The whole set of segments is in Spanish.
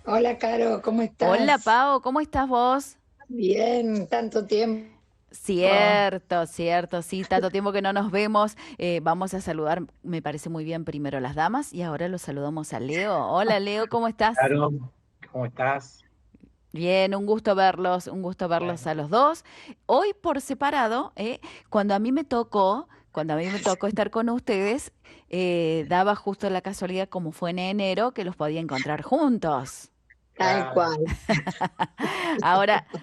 Hola, Caro, ¿cómo Hola estás? Pau, ¿cómo estás vos? Bien, tanto tiempo. Cierto, cierto, sí, tanto tiempo que no nos vemos. Vamos a saludar, me parece muy bien, primero a las damas y ahora los saludamos a Leo. Hola Leo, ¿cómo estás? Claro, ¿cómo estás? Bien, un gusto verlos Bueno, a los dos. Hoy por separado, cuando a mí me tocó estar con ustedes, daba justo la casualidad, como fue en enero, que los podía encontrar juntos. Tal claro. cual.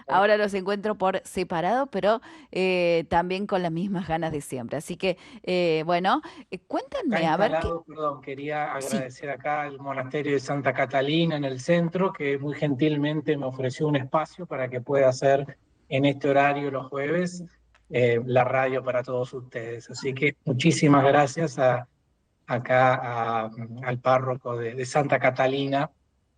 Ahora los encuentro por separado, pero también con las mismas ganas de siempre. Así que, bueno, Acá cuéntenme, a ver qué. instalado, perdón, quería Sí, agradecer acá al monasterio de Santa Catalina en el centro, que muy gentilmente me ofreció un espacio para que pueda hacer en este horario los jueves la radio para todos ustedes. Así que muchísimas gracias al párroco de Santa Catalina,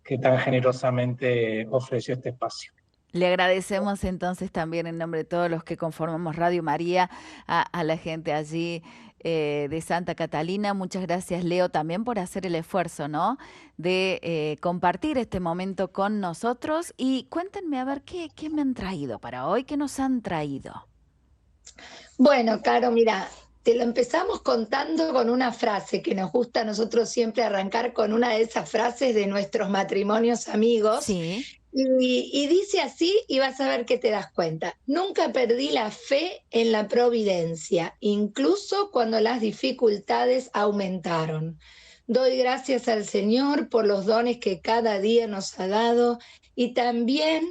que tan generosamente ofreció este espacio. le agradecemos entonces también en nombre de todos los que conformamos Radio María, a la gente allí de Santa Catalina. Muchas gracias, Leo, también por hacer el esfuerzo, ¿no? De compartir este momento con nosotros. Y cuéntenme, a ver, ¿qué me han traído para hoy? ¿Qué nos han traído? Bueno, Caro, mira, te lo empezamos contando con una frase que nos gusta a nosotros siempre arrancar con una de esas frases de nuestros matrimonios amigos. Sí. Y dice así, y vas a ver que te das cuenta. Nunca perdí la fe en la providencia, incluso cuando las dificultades aumentaron. Doy gracias al Señor por los dones que cada día nos ha dado y también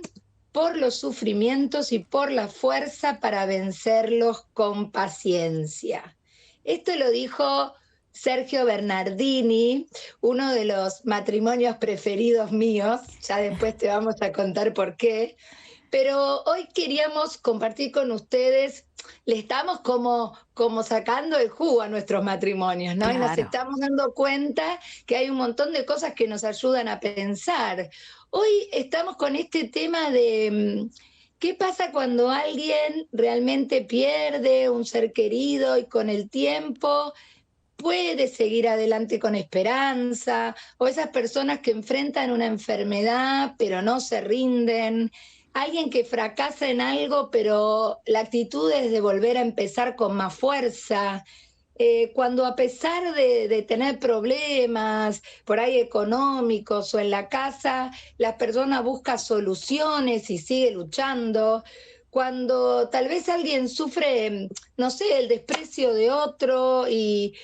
por los sufrimientos y por la fuerza para vencerlos con paciencia. Esto lo dijo Sergio Bernardini, uno de los matrimonios preferidos míos, ya después te vamos a contar por qué, pero hoy queríamos compartir con ustedes, le estamos como sacando el jugo a nuestros matrimonios, ¿no? Y nos Claro. estamos dando cuenta que hay un montón de cosas que nos ayudan a pensar. Hoy estamos con este tema de qué pasa cuando alguien realmente pierde un ser querido y con el tiempo puede seguir adelante con esperanza, o esas personas que enfrentan una enfermedad pero no se rinden, alguien que fracasa en algo pero la actitud es de volver a empezar con más fuerza. Cuando a pesar de tener problemas por ahí económicos o en la casa, la persona busca soluciones y sigue luchando. Cuando tal vez alguien sufre, no sé, el desprecio de otro y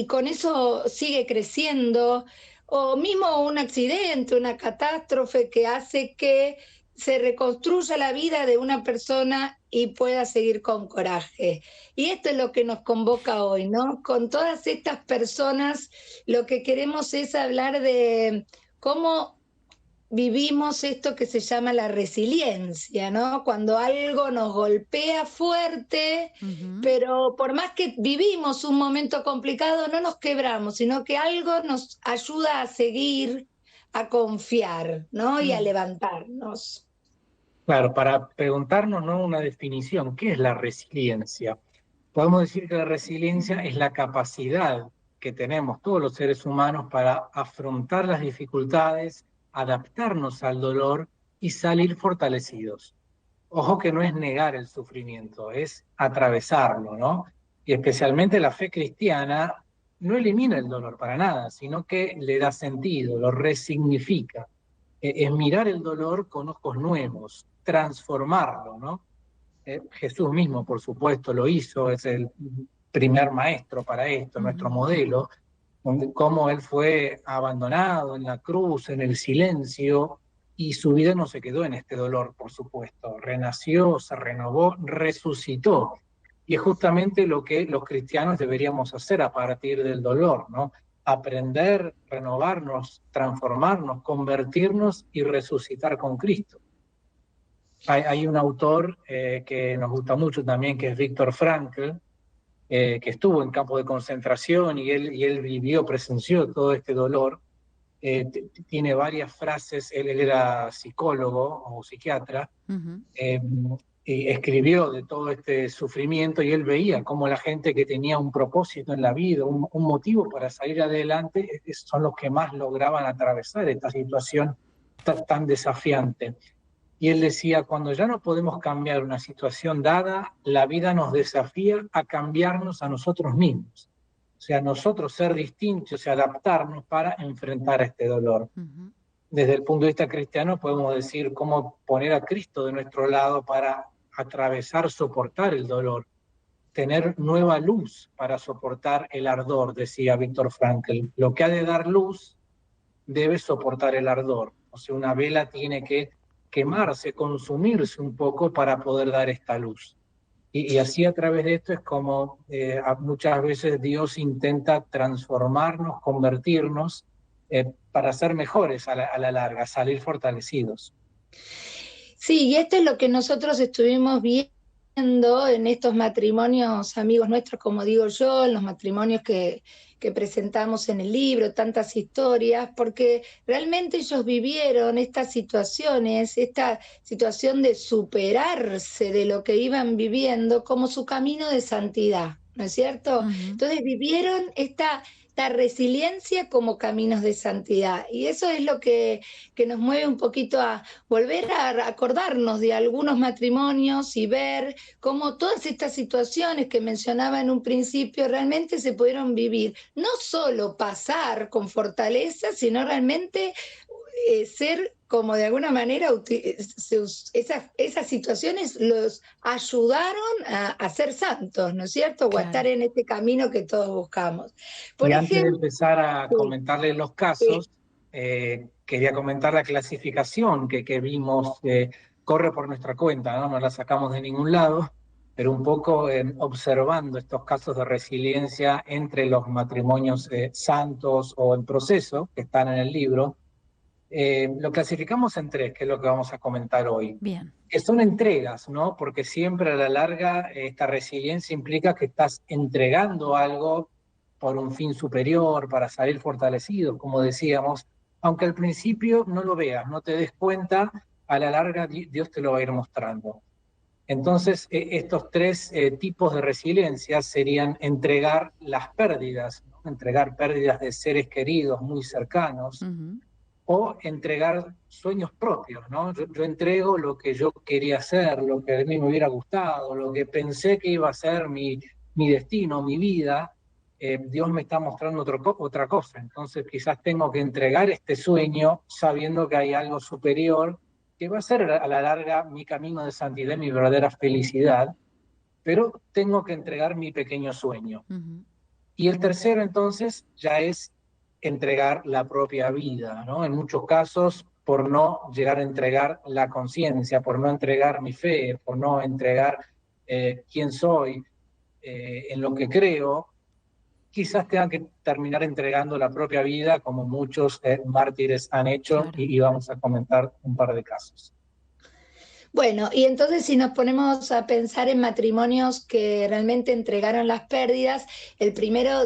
con eso sigue creciendo, o mismo un accidente, una catástrofe que hace que se reconstruya la vida de una persona y pueda seguir con coraje. Y esto es lo que nos convoca hoy, ¿no? Con todas estas personas, lo que queremos es hablar de cómo vivimos esto que se llama la resiliencia, ¿no? Cuando algo nos golpea fuerte, Ujú. pero por más que vivimos un momento complicado, no nos quebramos, sino que algo nos ayuda a seguir, a confiar, ¿no? Y a Mm. levantarnos. Claro, para preguntarnos, ¿no? Una definición, ¿qué es la resiliencia? Podemos decir que la resiliencia es la capacidad que tenemos todos los seres humanos para afrontar las dificultades, adaptarnos al dolor y salir fortalecidos. Ojo que no es negar el sufrimiento, es atravesarlo, ¿no? Y especialmente la fe cristiana no elimina el dolor para nada, sino que le da sentido, lo resignifica. Es mirar el dolor con ojos nuevos, transformarlo, ¿no? Jesús mismo, por supuesto, lo hizo, es el primer maestro para esto, nuestro Ujú. modelo, donde cómo él fue abandonado en la cruz, en el silencio, y su vida no se quedó en este dolor, por supuesto. Renació, se renovó, resucitó. Y es justamente lo que los cristianos deberíamos hacer a partir del dolor, ¿no? Aprender, renovarnos, transformarnos, convertirnos y resucitar con Cristo. Hay un autor que nos gusta mucho también, que es Viktor Frankl, que estuvo en campos de concentración y él vivió, presenció todo este dolor. Tiene varias frases, él era psicólogo o psiquiatra, Ujú. eh, y escribió de todo este sufrimiento, y él veía cómo la gente que tenía un propósito en la vida, un motivo para salir adelante, son los que más lograban atravesar esta situación tan desafiante. Y él decía, cuando ya no podemos cambiar una situación dada, la vida nos desafía a cambiarnos a nosotros mismos. O sea, nosotros ser distintos y adaptarnos para enfrentar este dolor. Ujú. Desde el punto de vista cristiano podemos decir cómo poner a Cristo de nuestro lado para atravesar, soportar el dolor, tener nueva luz para soportar el ardor, decía Víctor Frankl. Lo que ha de dar luz debe soportar el ardor. O sea, una vela tiene que quemarse, consumirse un poco para poder dar esta luz. Y así a través de esto es como muchas veces Dios intenta transformarnos, convertirnos, para ser mejores a la larga, salir fortalecidos. Sí, y esto es lo que nosotros estuvimos viendo en estos matrimonios, amigos nuestros, como digo yo, en los matrimonios que presentamos en el libro, tantas historias, porque realmente ellos vivieron estas situaciones, esta situación de superarse de lo que iban viviendo como su camino de santidad, ¿no es cierto? Ujú. Entonces vivieron esta resiliencia como caminos de santidad, y eso es lo que nos mueve un poquito a volver a acordarnos de algunos matrimonios y ver cómo todas estas situaciones que mencionaba en un principio realmente se pudieron vivir. No solo pasar con fortaleza, sino realmente ser como de alguna manera esas situaciones los ayudaron a ser santos, ¿no es cierto? O a estar Claro. en este camino que todos buscamos. Por Y antes de ejemplo, empezar a sí, comentarles los sí. casos, quería comentar la clasificación que vimos, corre por nuestra cuenta, ¿no? No la sacamos de ningún lado, pero un poco observando estos casos de resiliencia entre los matrimonios santos o en proceso, que están en el libro, lo clasificamos en tres, que es lo que vamos a comentar hoy. Bien. Que son entregas, ¿no? Porque siempre a la larga esta resiliencia implica que estás entregando algo por un fin superior, para salir fortalecido, como decíamos, aunque al principio no lo veas, no te des cuenta, a la larga Dios te lo va a ir mostrando. Entonces, estos tres tipos de resiliencia serían entregar las pérdidas, ¿no? Entregar pérdidas de seres queridos muy cercanos, Ujú. o entregar sueños propios, ¿no? Yo entrego lo que yo quería hacer, lo que a mí me hubiera gustado, lo que pensé que iba a ser mi destino, mi vida. Dios me está mostrando otra cosa, entonces quizás tengo que entregar este sueño sabiendo que hay algo superior que va a ser a la larga mi camino de santidad, mi verdadera felicidad, pero tengo que entregar mi pequeño sueño. Ujú. Y el tercero, entonces, ya es entregar la propia vida, ¿no? En muchos casos, por no llegar a entregar la conciencia, por no entregar mi fe, por no entregar quién soy, en lo que creo, quizás tengan que terminar entregando la propia vida, como muchos mártires han hecho, Claro. y vamos a comentar un par de casos. Bueno, y entonces si nos ponemos a pensar en matrimonios que realmente entregaron las pérdidas, el primero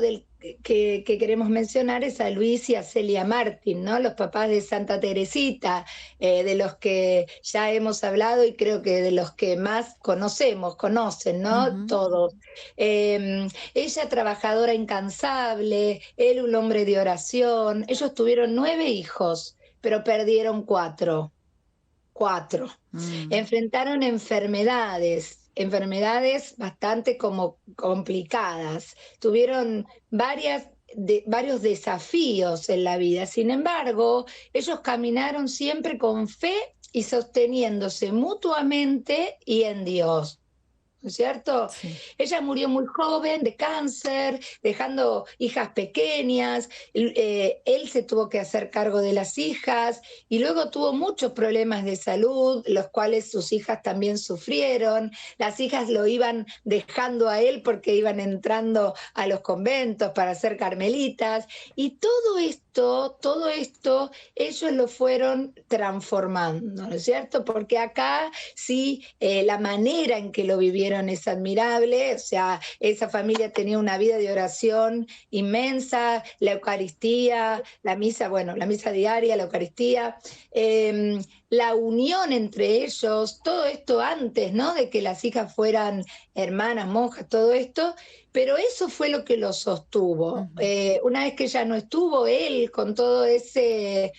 que queremos mencionar es a Luis y a Celia Martín, ¿no? Los papás de Santa Teresita, de los que ya hemos hablado y creo que de los que más conocen, ¿no? Ujú. Todos. Ella trabajadora incansable, él un hombre de oración, ellos tuvieron 9 hijos, pero perdieron 4. Mm. Enfrentaron enfermedades bastante como complicadas, tuvieron varios desafíos en la vida. Sin embargo, ellos caminaron siempre con fe y sosteniéndose mutuamente y en Dios. ¿No es cierto? Sí. Ella murió muy joven de cáncer, dejando hijas pequeñas, él se tuvo que hacer cargo de las hijas y luego tuvo muchos problemas de salud, los cuales sus hijas también sufrieron. Las hijas lo iban dejando a él porque iban entrando a los conventos para ser carmelitas, y todo esto todo esto, ellos lo fueron transformando, ¿no es cierto? Porque acá sí, la manera en que lo vivieron es admirable, o sea, esa familia tenía una vida de oración inmensa, la Eucaristía, la misa, bueno, la misa diaria, la Eucaristía, la unión entre ellos, todo esto antes, ¿no? De que las hijas fueran hermanas, monjas, todo esto, pero eso fue lo que lo sostuvo. Una vez que ya no estuvo él con todo ese,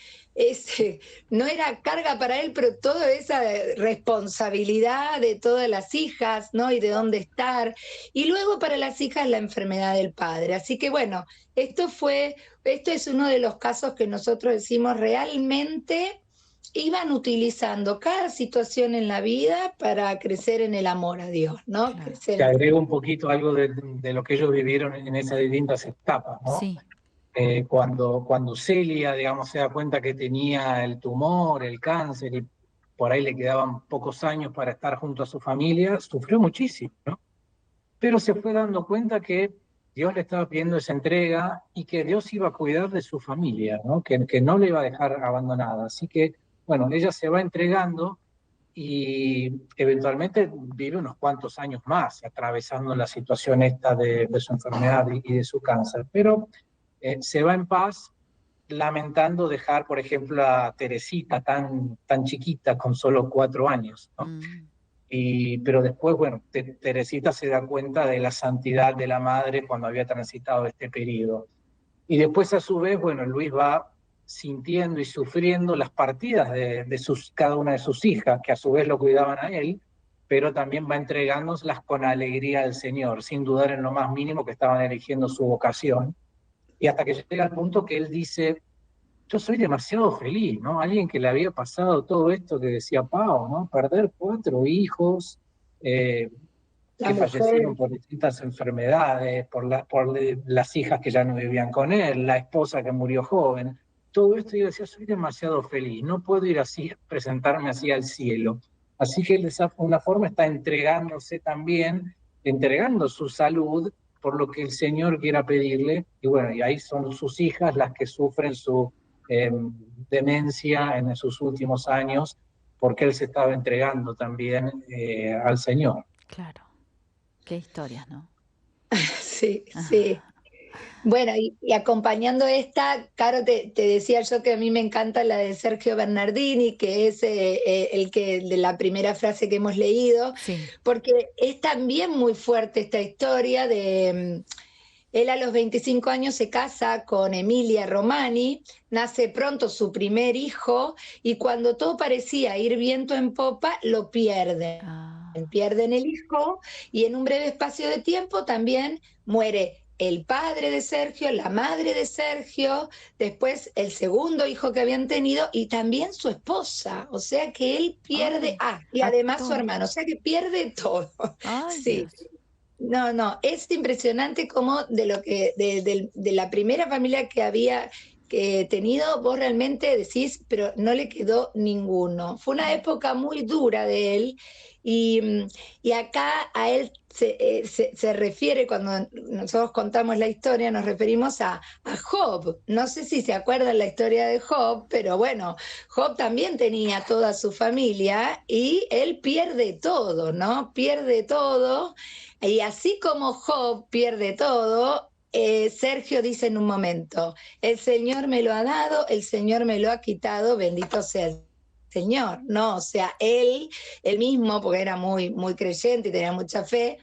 no era carga para él, pero toda esa responsabilidad de todas las hijas, ¿no? Y de dónde estar. Y luego para las hijas la enfermedad del padre. Así que bueno, esto es uno de los casos que nosotros decimos realmente iban utilizando cada situación en la vida para crecer en el amor a Dios, ¿no? Claro. Crecer Te agrego un poquito algo de lo que ellos vivieron en esas distintas etapas, ¿no? Sí. Cuando Celia, digamos, se da cuenta que tenía el tumor, el cáncer, y por ahí le quedaban pocos años para estar junto a su familia, sufrió muchísimo, ¿no? Pero se fue dando cuenta que Dios le estaba pidiendo esa entrega y que Dios iba a cuidar de su familia, ¿no? Que no le iba a dejar abandonada. Así que, bueno, ella se va entregando y eventualmente vive unos cuantos años más atravesando la situación esta de su enfermedad y de su cáncer. Pero se va en paz, lamentando dejar, por ejemplo, a Teresita tan chiquita, con solo 4 años, ¿no? Pero después, bueno, Teresita se da cuenta de la santidad de la madre cuando había transitado este periodo. Y después, a su vez, bueno, Luis va sintiendo y sufriendo las partidas de cada una de sus hijas, que a su vez lo cuidaban a él, pero también va entregándolas con alegría al Señor, sin dudar en lo más mínimo que estaban eligiendo su vocación. Y hasta que llega al punto que él dice, yo soy demasiado feliz, ¿no? Alguien que le había pasado todo esto que decía Pau, ¿no? Perder 4 hijos, la que mujer. fallecieron por distintas enfermedades, por las hijas que ya no vivían con él, la esposa que murió joven. Todo esto yo decía, soy demasiado feliz, no puedo ir así, presentarme así al cielo. Así que él de una forma está entregándose también, entregando su salud por lo que el Señor quiera pedirle. Y bueno, y ahí son sus hijas las que sufren su eh, demencia en sus últimos años, porque él se estaba entregando también al Señor. Claro. Qué historias, ¿no? Sí, sí. Bueno, y acompañando esta, Caro, te decía yo que a mí me encanta la de Sergio Bernardini, que es el que de la primera frase que hemos leído, Sí. porque es también muy fuerte esta historia de él a los 25 años se casa con Emilia Romani, nace pronto su primer hijo y cuando todo parecía ir viento en popa, lo pierden. Pierden el hijo y en un breve espacio de tiempo también muere el padre de Sergio, la madre de Sergio, después el segundo hijo que habían tenido y también su esposa. O sea que él pierde, y además su todo. hermano, o sea que pierde todo. Ay, Sí. Dios. No, es impresionante cómo de la primera familia que había tenido, vos realmente decís, pero no le quedó ninguno. Fue una época muy dura de él y acá a él se refiere, cuando nosotros contamos la historia, nos referimos a Job. No sé si se acuerdan la historia de Job, pero bueno, Job también tenía toda su familia y él pierde todo, ¿no? Pierde todo. Y así como Job pierde todo, Sergio dice en un momento, el Señor me lo ha dado, el Señor me lo ha quitado, bendito sea el Señor, ¿no? O sea, él mismo, porque era muy, muy creyente y tenía mucha fe,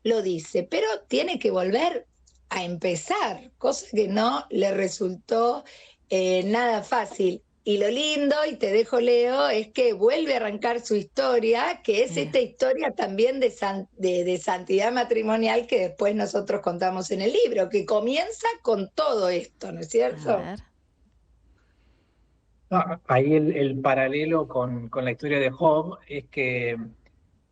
lo dice, pero tiene que volver a empezar, cosa que no le resultó nada fácil. Y lo lindo, y te dejo Leo, es que vuelve a arrancar su historia, que es esta historia también de santidad matrimonial que después nosotros contamos en el libro, que comienza con todo esto, ¿no es cierto? A ver. Ahí el paralelo con la historia de Job es que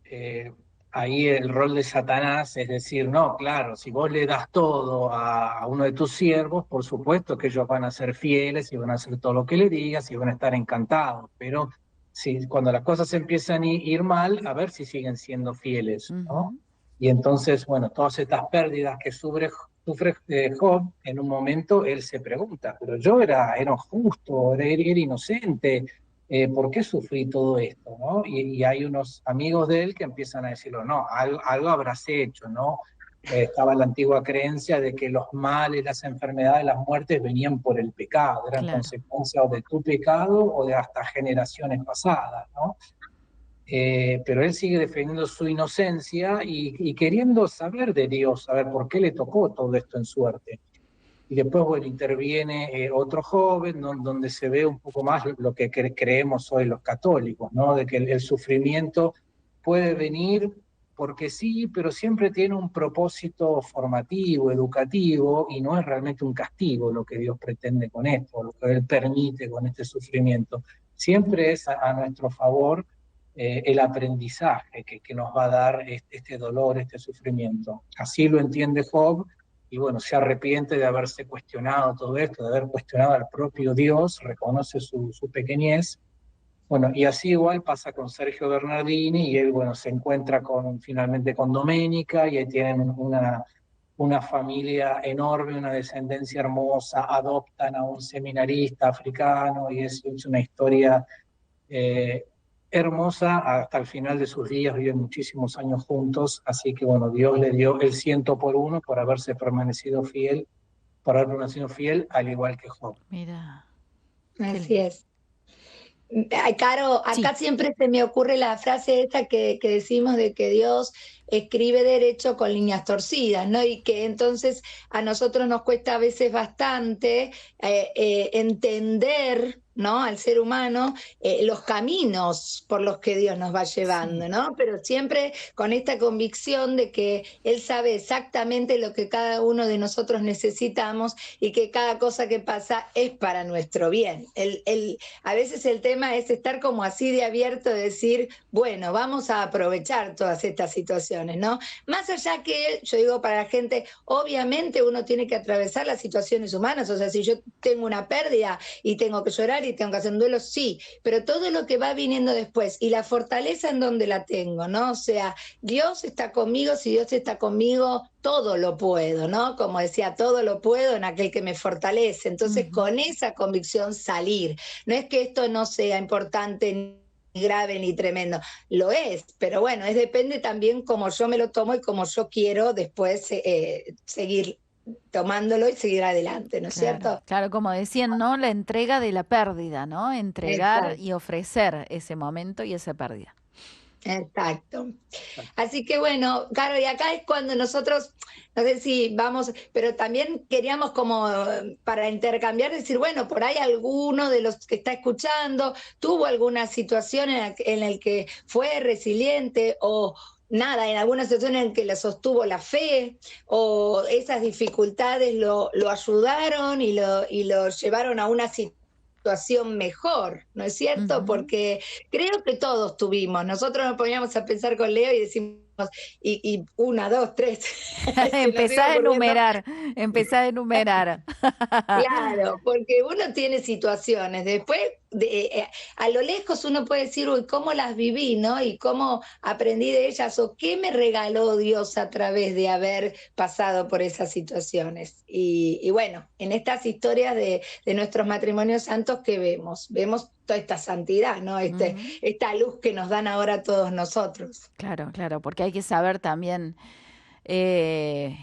eh, ahí el rol de Satanás es decir, no, claro, si vos le das todo a uno de tus siervos, por supuesto que ellos van a ser fieles y van a hacer todo lo que le digas y van a estar encantados, pero cuando las cosas empiezan a ir mal, a ver si siguen siendo fieles, ¿no? Y entonces, bueno, todas estas pérdidas que sufre Job, en un momento él se pregunta, pero yo era justo, era inocente, ¿por qué sufrí todo esto? ¿No? Y hay unos amigos de él que empiezan a decirlo, no, algo habrás hecho, ¿no? Estaba la antigua creencia de que los males, las enfermedades, las muertes venían por el pecado, eran Claro. consecuencia o de tu pecado o de hasta generaciones pasadas, ¿no? Pero él sigue defendiendo su inocencia y queriendo saber de Dios, saber por qué le tocó todo esto en suerte. Y después, bueno, interviene otro joven, ¿no? Donde se ve un poco más lo que creemos hoy los católicos, ¿no? De que el sufrimiento puede venir porque sí, pero siempre tiene un propósito formativo, educativo, y no es realmente un castigo lo que Dios pretende con esto, lo que Él permite con este sufrimiento. Siempre es a nuestro favor el aprendizaje que nos va a dar este dolor, este sufrimiento. Así lo entiende Job, y bueno, se arrepiente de haberse cuestionado todo esto, de haber cuestionado al propio Dios, reconoce su pequeñez. Bueno, y así igual pasa con Sergio Bernardini, y él, bueno, se encuentra finalmente con Doménica, y ahí tienen una familia enorme, una descendencia hermosa, adoptan a un seminarista africano, y es una historia eh, hermosa hasta el final de sus días, viven muchísimos años juntos, así que bueno, Dios le dio el 100 por 1 por haberse permanecido fiel, por haber permanecido fiel, al igual que Job. Mira. Así es. Ay, Caro, Sí. acá siempre se me ocurre la frase esta que decimos de que Dios escribe derecho con líneas torcidas, ¿no? Y que entonces a nosotros nos cuesta a veces bastante entender, ¿no? Al ser humano, los caminos por los que Dios nos va llevando, Sí. ¿no? Pero siempre con esta convicción de que Él sabe exactamente lo que cada uno de nosotros necesitamos y que cada cosa que pasa es para nuestro bien. A veces el tema es estar como así de abierto, de decir, bueno, vamos a aprovechar todas estas situaciones, ¿no? Más allá que, yo digo para la gente, obviamente uno tiene que atravesar las situaciones humanas, o sea, si yo tengo una pérdida y tengo que llorar y tengo que hacer un duelo, sí, pero todo lo que va viniendo después y la fortaleza en donde la tengo, ¿no? O sea, Dios está conmigo, si Dios está conmigo, todo lo puedo, ¿no? Como decía, todo lo puedo en aquel que me fortalece. Entonces, con esa convicción salir. No es que esto no sea importante ni grave ni tremendo, lo es, pero bueno, depende también cómo yo me lo tomo y cómo yo quiero después seguir tomándolo y seguir adelante, ¿no es Claro, cierto? claro, como decían, ¿no? La entrega de la pérdida, ¿no? Entregar Exacto. y ofrecer ese momento y esa pérdida. Exacto. Así que bueno, claro, y acá es cuando nosotros, no sé si vamos, pero también queríamos como para intercambiar, decir, bueno, por ahí alguno de los que está escuchando tuvo alguna situación en la que fue resiliente o nada, en alguna situación en que le sostuvo la fe o esas dificultades lo ayudaron y lo llevaron a una situación mejor, ¿no es cierto? Ujú. Porque creo que todos tuvimos. Nosotros nos poníamos a pensar con Leo y decimos, y una, dos, tres, se nos iba Empezá a ocurriendo. enumerar, empezá a enumerar. Claro, porque uno tiene situaciones, después a lo lejos uno puede decir, uy, cómo las viví, ¿no? Y cómo aprendí de ellas, o qué me regaló Dios a través de haber pasado por esas situaciones. Y bueno, en estas historias de nuestros matrimonios santos que vemos toda esta santidad, ¿no? Ujú. Esta luz que nos dan ahora todos nosotros. Claro, claro, porque hay que saber también, eh,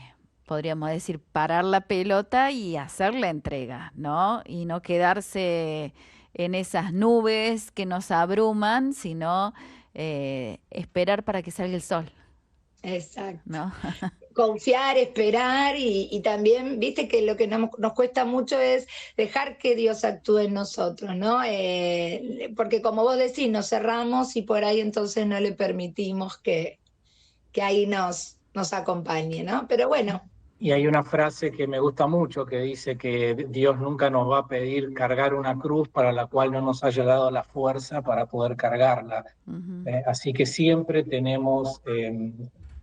podríamos decir, parar la pelota y hacer la entrega, ¿no? Y no quedarse en esas nubes que nos abruman, sino esperar para que salga el sol, Exacto. ¿no? Confiar, esperar y también, viste que lo que nos cuesta mucho es dejar que Dios actúe en nosotros, ¿no? Porque como vos decís, nos cerramos y por ahí entonces no le permitimos que ahí nos acompañe, ¿no? Pero bueno, Y hay una frase que me gusta mucho que dice que Dios nunca nos va a pedir cargar una cruz para la cual no nos haya dado la fuerza para poder cargarla. Ujú. Así que siempre tenemos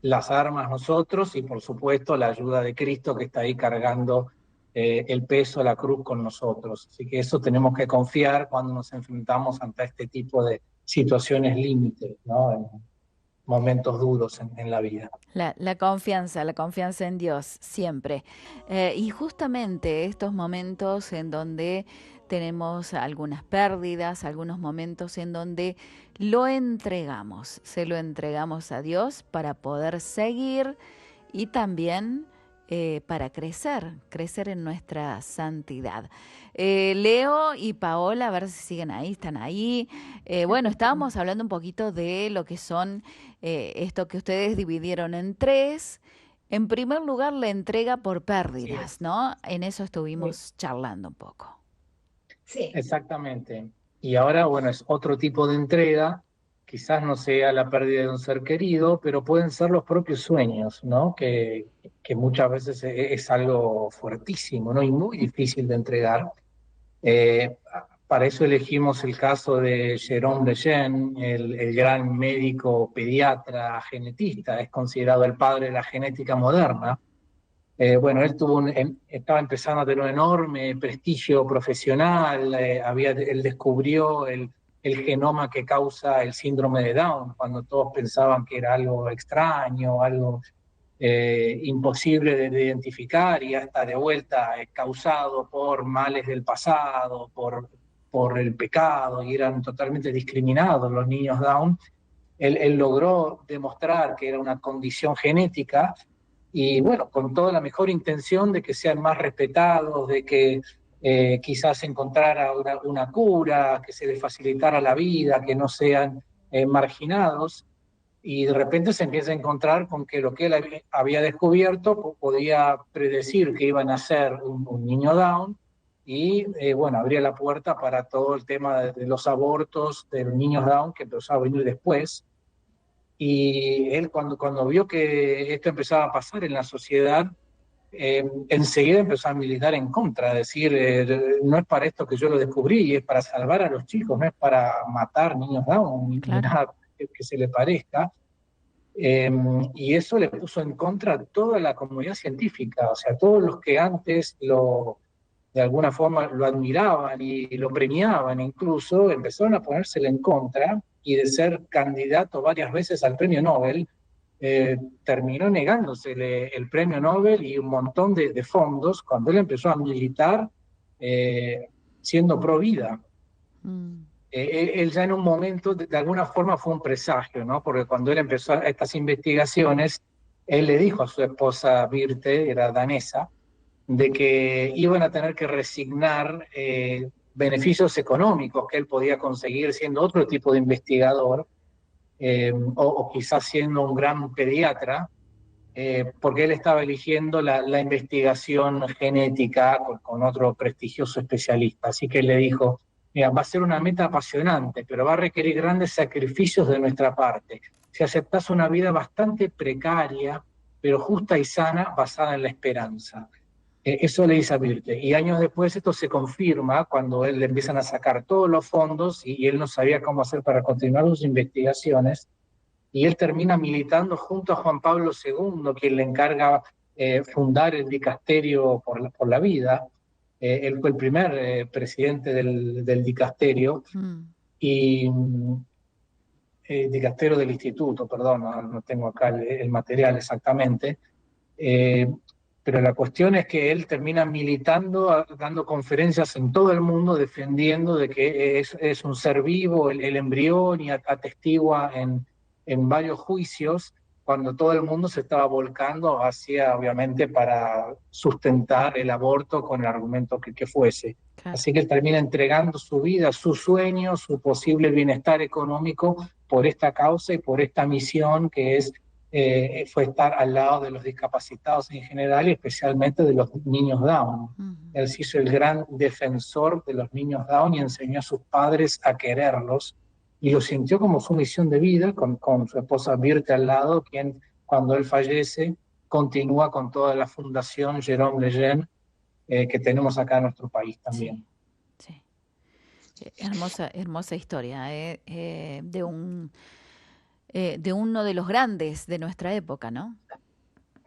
las armas nosotros, y por supuesto la ayuda de Cristo que está ahí cargando el peso, la cruz con nosotros. Así que eso tenemos que confiar cuando nos enfrentamos ante este tipo de situaciones límites, ¿no? momentos duros en la vida. La confianza en Dios, siempre. Y justamente estos momentos en donde tenemos algunas pérdidas, algunos momentos en donde se lo entregamos a Dios para poder seguir y también para crecer en nuestra santidad. Leo y Paola, a ver si siguen ahí, están ahí. Bueno, estábamos hablando un poquito de lo que son esto que ustedes dividieron en tres. En primer lugar, la entrega por pérdidas, ¿no? En eso estuvimos charlando un poco. Sí. Exactamente. Y ahora, bueno, es otro tipo de entrega, quizás no sea la pérdida de un ser querido, pero pueden ser los propios sueños, ¿no? Que muchas veces es algo fuertísimo, ¿no? Y muy difícil de entregar. Eh, para eso elegimos el caso de Jérôme Lejeune, el gran médico pediatra genetista, es considerado el padre de la genética moderna. Bueno, él estaba empezando a tener un enorme prestigio profesional, él descubrió el genoma que causa el síndrome de Down, cuando todos pensaban que era algo extraño, algo imposible de identificar, y hasta de vuelta causado por males del pasado, por el pecado, y eran totalmente discriminados los niños Down. Él logró demostrar que era una condición genética, y bueno, con toda la mejor intención de que sean más respetados, de que quizás encontrara una cura, que se les facilitara la vida, que no sean marginados, y de repente se empieza a encontrar con que lo que él había descubierto podía predecir que iban a ser un niño Down, y bueno, abría la puerta para todo el tema de los abortos de los niños Down, que empezó a venir después. Y él cuando vio que esto empezaba a pasar en la sociedad, enseguida empezó a militar en contra, a decir, no es para esto que yo lo descubrí, es para salvar a los chicos, no es para matar niños Down, ni nada que se le parezca. Y eso le puso en contra a toda la comunidad científica, o sea, todos los que antes de alguna forma lo admiraban y lo premiaban, incluso empezaron a ponérsele en contra, y de ser candidato varias veces al premio Nobel, terminó negándosele el premio Nobel y un montón de fondos cuando él empezó a militar siendo pro vida. Él ya en un momento, de alguna forma, fue un presagio, ¿no? Porque cuando él empezó estas investigaciones, él le dijo a su esposa Birte, era danesa, de que iban a tener que resignar beneficios económicos que él podía conseguir siendo otro tipo de investigador, o quizás siendo un gran pediatra, porque él estaba eligiendo la investigación genética con otro prestigioso especialista. Así que él le dijo, mira, va a ser una meta apasionante, pero va a requerir grandes sacrificios de nuestra parte. Si aceptás una vida bastante precaria, pero justa y sana, basada en la esperanza. Eso le dice a Birte. Y años después esto se confirma cuando él le empiezan a sacar todos los fondos y él no sabía cómo hacer para continuar sus investigaciones. Y él termina militando junto a Juan Pablo II, quien le encarga fundar el dicasterio por la vida. Él fue el primer presidente del dicasterio, y dicasterio del instituto, perdón, no tengo acá el material exactamente. Pero la cuestión es que él termina militando, dando conferencias en todo el mundo, defendiendo de que es un ser vivo, el embrión, y atestigua en varios juicios, cuando todo el mundo se estaba volcando hacia, obviamente, para sustentar el aborto con el argumento que fuese. Claro. Así que él termina entregando su vida, sus sueños, su posible bienestar económico por esta causa y por esta misión que fue estar al lado de los discapacitados en general y especialmente de los niños Down. Él se hizo el gran defensor de los niños Down y enseñó a sus padres a quererlos, y lo sintió como su misión de vida, con su esposa Birte al lado, quien cuando él fallece continúa con toda la fundación Jérôme Lejeune que tenemos acá en nuestro país también. Sí, sí. Hermosa historia de uno de los grandes de nuestra época, ¿no?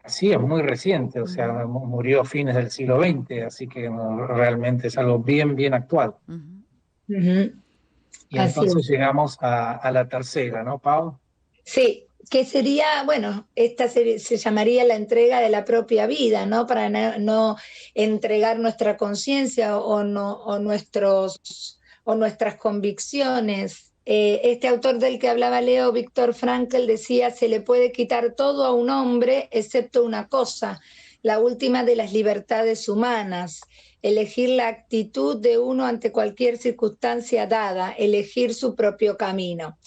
Sí, es muy reciente, o sea, murió a fines del siglo XX, así que realmente es algo bien actual. Y entonces llegamos a la tercera, ¿no, Pau? Sí, que sería, bueno, esta se llamaría la entrega de la propia vida, ¿no? Para no entregar nuestra conciencia o nuestras convicciones. Este autor del que hablaba Leo, Viktor Frankl, decía: se le puede quitar todo a un hombre excepto una cosa, la última de las libertades humanas, elegir la actitud de uno ante cualquier circunstancia dada, elegir su propio camino.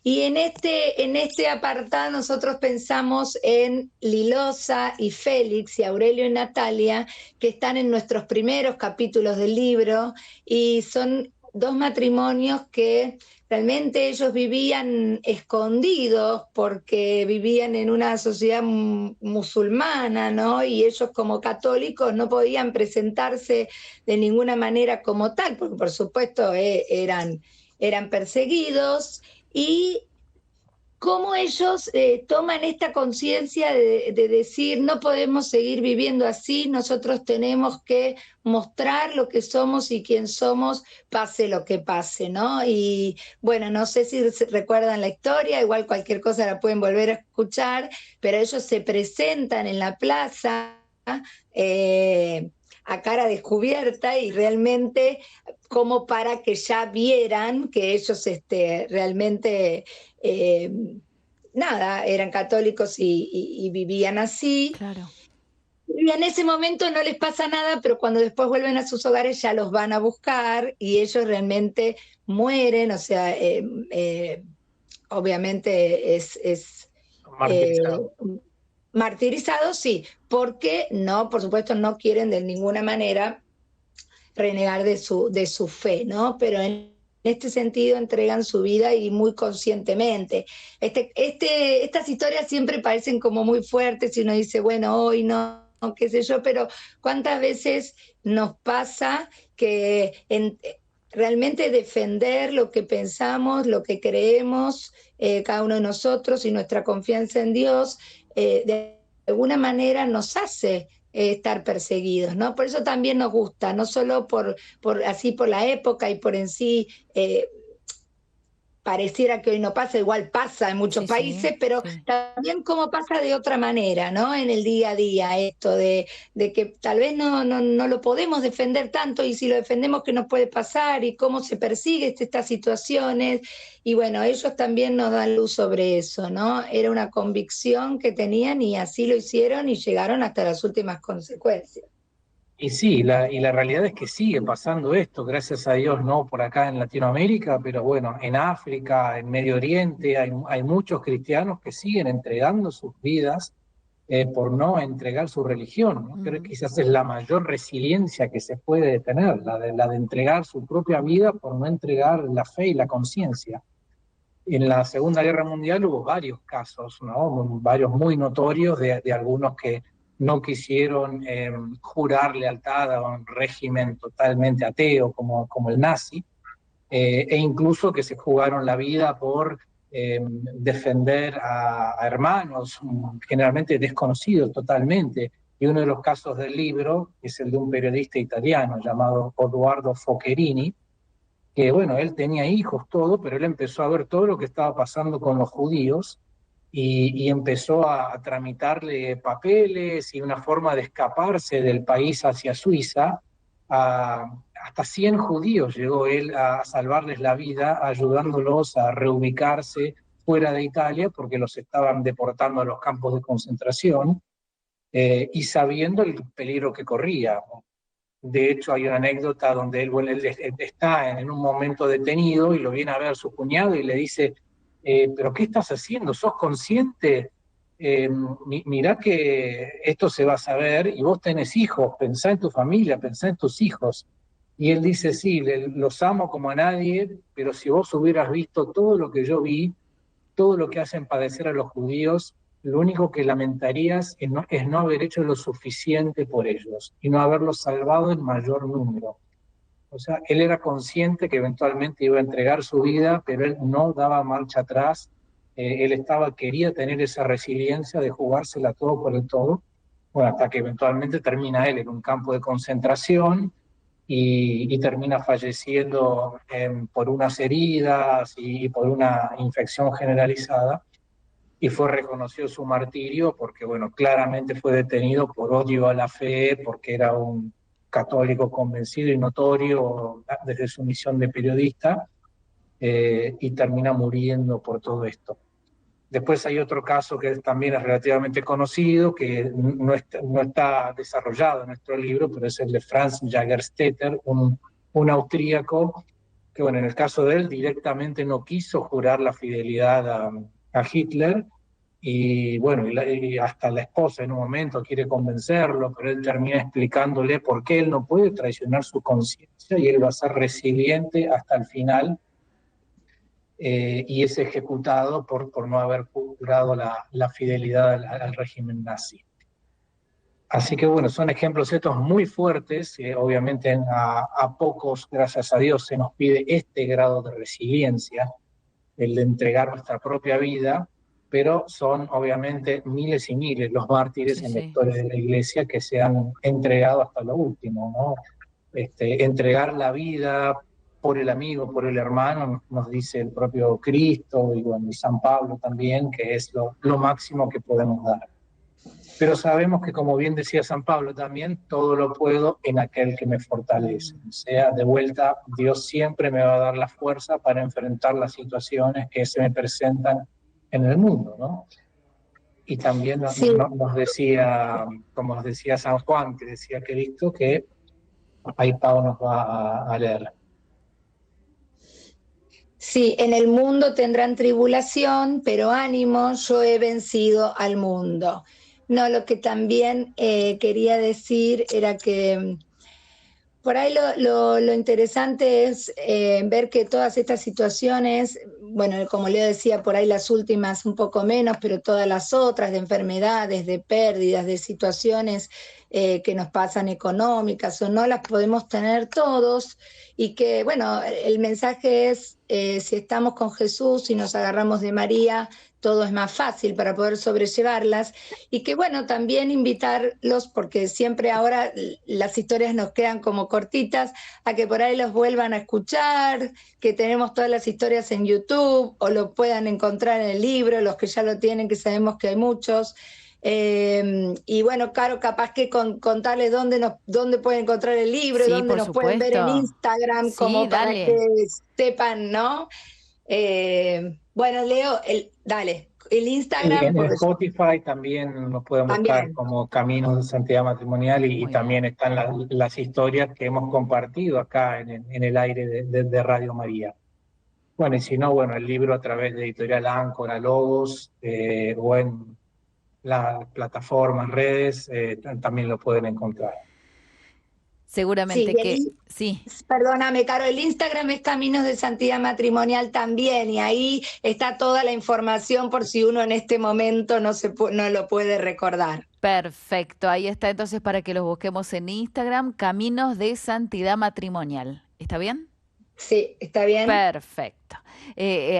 Y en este apartado nosotros pensamos en Lilosa y Félix y Aurelio y Natalia, que están en nuestros primeros capítulos del libro, y son dos matrimonios que realmente ellos vivían escondidos porque vivían en una sociedad musulmana, ¿no? Y ellos como católicos no podían presentarse de ninguna manera como tal, porque por supuesto eran perseguidos. Y cómo ellos toman esta conciencia de decir: no podemos seguir viviendo así, nosotros tenemos que mostrar lo que somos y quién somos, pase lo que pase, ¿no? Y bueno, no sé si recuerdan la historia, igual cualquier cosa la pueden volver a escuchar, pero ellos se presentan en la plaza a cara descubierta, y realmente como para que ya vieran que ellos realmente nada, eran católicos y vivían así. Claro. Y en ese momento no les pasa nada, pero cuando después vuelven a sus hogares ya los van a buscar y ellos realmente mueren, o sea, obviamente es Martirizado. martirizado, sí, porque no, por supuesto, no quieren de ninguna manera renegar de su fe, ¿no? Pero en este sentido entregan su vida y muy conscientemente. Estas historias siempre parecen como muy fuertes y uno dice: bueno, hoy no, qué sé yo, pero ¿cuántas veces nos pasa que realmente defender lo que pensamos, lo que creemos, cada uno de nosotros, y nuestra confianza en Dios, de alguna manera nos hace estar perseguidos, ¿no? Por eso también nos gusta, no solo por la época y por en sí, pareciera que hoy no pasa, igual pasa en muchos países, pero sí. también cómo pasa de otra manera, ¿no? En el día a día, esto de que tal vez no lo podemos defender tanto, y si lo defendemos, ¿qué nos puede pasar? Y cómo se persigue estas situaciones. Y bueno, ellos también nos dan luz sobre eso, ¿no? Era una convicción que tenían y así lo hicieron y llegaron hasta las últimas consecuencias. Y sí, y la realidad es que sigue pasando esto, gracias a Dios, no por acá en Latinoamérica, pero bueno, en África, en Medio Oriente, hay muchos cristianos que siguen entregando sus vidas por no entregar su religión, ¿no? Creo que quizás es la mayor resiliencia que se puede tener, la de entregar su propia vida por no entregar la fe y la conciencia. En la Segunda Guerra Mundial hubo varios casos, ¿no? Varios muy notorios de algunos que no quisieron jurar lealtad a un régimen totalmente ateo como el nazi, e incluso que se jugaron la vida por defender a hermanos, generalmente desconocidos totalmente. Y uno de los casos del libro es el de un periodista italiano llamado Odoardo Focherini, que bueno, él tenía hijos, todo, pero él empezó a ver todo lo que estaba pasando con los judíos y empezó a tramitarle papeles y una forma de escaparse del país hacia Suiza. Hasta 100 judíos llegó él a salvarles la vida, ayudándolos a reubicarse fuera de Italia porque los estaban deportando a los campos de concentración, y sabiendo el peligro que corría. De hecho, hay una anécdota donde él está en un momento detenido y lo viene a ver su cuñado y le dice: ¿pero qué estás haciendo? ¿Sos consciente? Mirá que esto se va a saber y vos tenés hijos, pensá en tu familia, pensá en tus hijos. Y él dice: sí, los amo como a nadie, pero si vos hubieras visto todo lo que yo vi, todo lo que hacen padecer a los judíos, lo único que lamentarías es no haber hecho lo suficiente por ellos y no haberlos salvado en mayor número. O sea, él era consciente que eventualmente iba a entregar su vida, pero él no daba marcha atrás. Él quería tener esa resiliencia de jugársela todo por el todo, bueno, hasta que eventualmente termina él en un campo de concentración y termina falleciendo por unas heridas y por una infección generalizada. y fue reconocido su martirio porque, bueno, claramente fue detenido por odio a la fe, porque era un católico convencido y notorio desde su misión de periodista, y termina muriendo por todo esto. Después hay otro caso que también es relativamente conocido, que no está desarrollado en nuestro libro, pero es el de Franz Jagerstetter, un austríaco que, bueno, en el caso de él directamente no quiso jurar la fidelidad a Hitler, y bueno, y hasta la esposa en un momento quiere convencerlo, pero él termina explicándole por qué él no puede traicionar su conciencia y él va a ser resiliente hasta el final, y es ejecutado por no haber jurado la fidelidad al régimen nazi. Así que bueno, son ejemplos estos muy fuertes, obviamente a pocos, gracias a Dios, se nos pide este grado de resiliencia, el de entregar nuestra propia vida, pero son obviamente miles y miles los mártires en la historia de la Iglesia que se han entregado hasta lo último, ¿no? Entregar la vida por el amigo, por el hermano, nos dice el propio Cristo y, bueno, y San Pablo también, que es lo máximo que podemos dar. Pero sabemos que, como bien decía San Pablo también, todo lo puedo en aquel que me fortalece. O sea, de vuelta, Dios siempre me va a dar la fuerza para enfrentar las situaciones que se me presentan en el mundo, ¿no? Y también Sí. nos decía, como nos decía San Juan, que decía Cristo, que ahí Pablo nos va a leer. Sí, en el mundo tendrán tribulación, pero ánimo, yo he vencido al mundo. No, lo que también quería decir era que por ahí lo interesante es ver que todas estas situaciones, bueno, como Leo decía, por ahí las últimas un poco menos, pero todas las otras de enfermedades, de pérdidas, de situaciones que nos pasan económicas o no, las podemos tener todos, y que, bueno, el mensaje es, si estamos con Jesús y nos agarramos de María, todo es más fácil para poder sobrellevarlas, y que, bueno, también invitarlos, porque siempre ahora las historias nos quedan como cortitas, a que por ahí los vuelvan a escuchar, que tenemos todas las historias en YouTube, o lo puedan encontrar en el libro, los que ya lo tienen, que sabemos que hay muchos. Y bueno, Caro, capaz que contarles dónde pueden encontrar el libro, Sí, dónde por nos pueden ver en supuesto. Instagram, Sí, como para que dale. sepan, ¿no? Bueno, Leo, dale, el Y Instagram, en porque Spotify también nos pueden buscar también. como Caminos de Santidad Matrimonial, y Muy bien. también están las historias que hemos compartido acá en el aire de Radio María. Bueno, y si no, bueno, el libro a través de Editorial Áncora, Logos, o en las plataformas, redes, también lo pueden encontrar. Sí, Seguramente que sí. perdóname, Caro, el Instagram es Caminos de Santidad Matrimonial también, y ahí está toda la información por si uno en este momento no lo puede recordar. Perfecto, ahí está entonces para que los busquemos en Instagram, Caminos de Santidad Matrimonial. ¿Está bien? Sí, ¿está bien? Perfecto.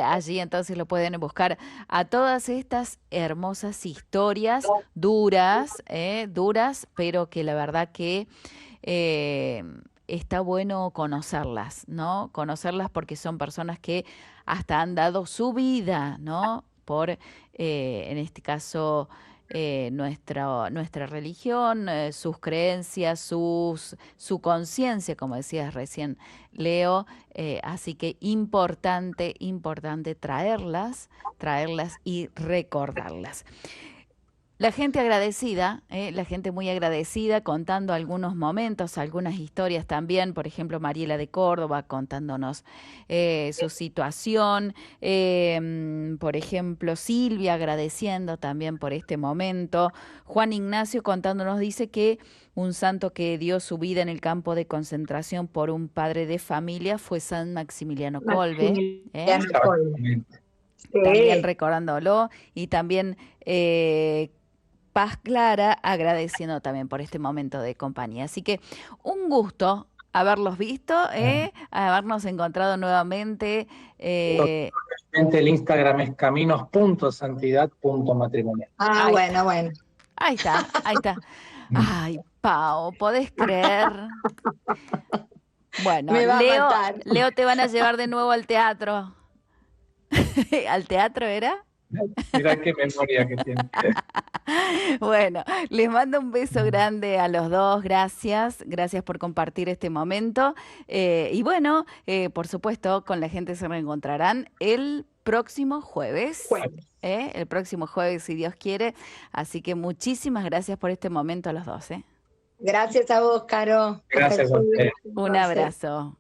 Allí entonces lo pueden buscar a todas estas hermosas historias duras, pero que la verdad que eh, está bueno conocerlas, ¿no? Conocerlas porque son personas que hasta han dado su vida, ¿no? Por, en este caso, nuestra religión, sus creencias, su conciencia, como decías recién, Leo. Así que importante traerlas y recordarlas. La gente agradecida, la gente muy agradecida, contando algunos momentos, algunas historias también. Por ejemplo, Mariela de Córdoba contándonos su situación. Por ejemplo, Silvia agradeciendo también por este momento. Juan Ignacio contándonos, dice que un santo que dio su vida en el campo de concentración por un padre de familia fue San Maximiliano Kolbe. Maximiliano Kolbe. También Sí. recordándolo. Y también Paz Clara agradeciendo también por este momento de compañía. Así que un gusto haberlos visto, habernos encontrado nuevamente. El Instagram es caminos.santidad.matrimonial. Ah, Ahí está, bueno. ahí está, ahí está. Ay, Pau, ¿podés creer? Bueno, Me va a matar. Leo te van a llevar de nuevo al teatro. ¿Al teatro era? Mirá qué memoria que tiene. Bueno, les mando un beso grande a los dos, gracias por compartir este momento. Y bueno, por supuesto, con la gente se reencontrarán el próximo jueves. El próximo jueves, si Dios quiere. Así que muchísimas gracias por este momento a los dos. Gracias a vos, Caro. Gracias a ustedes. Un abrazo.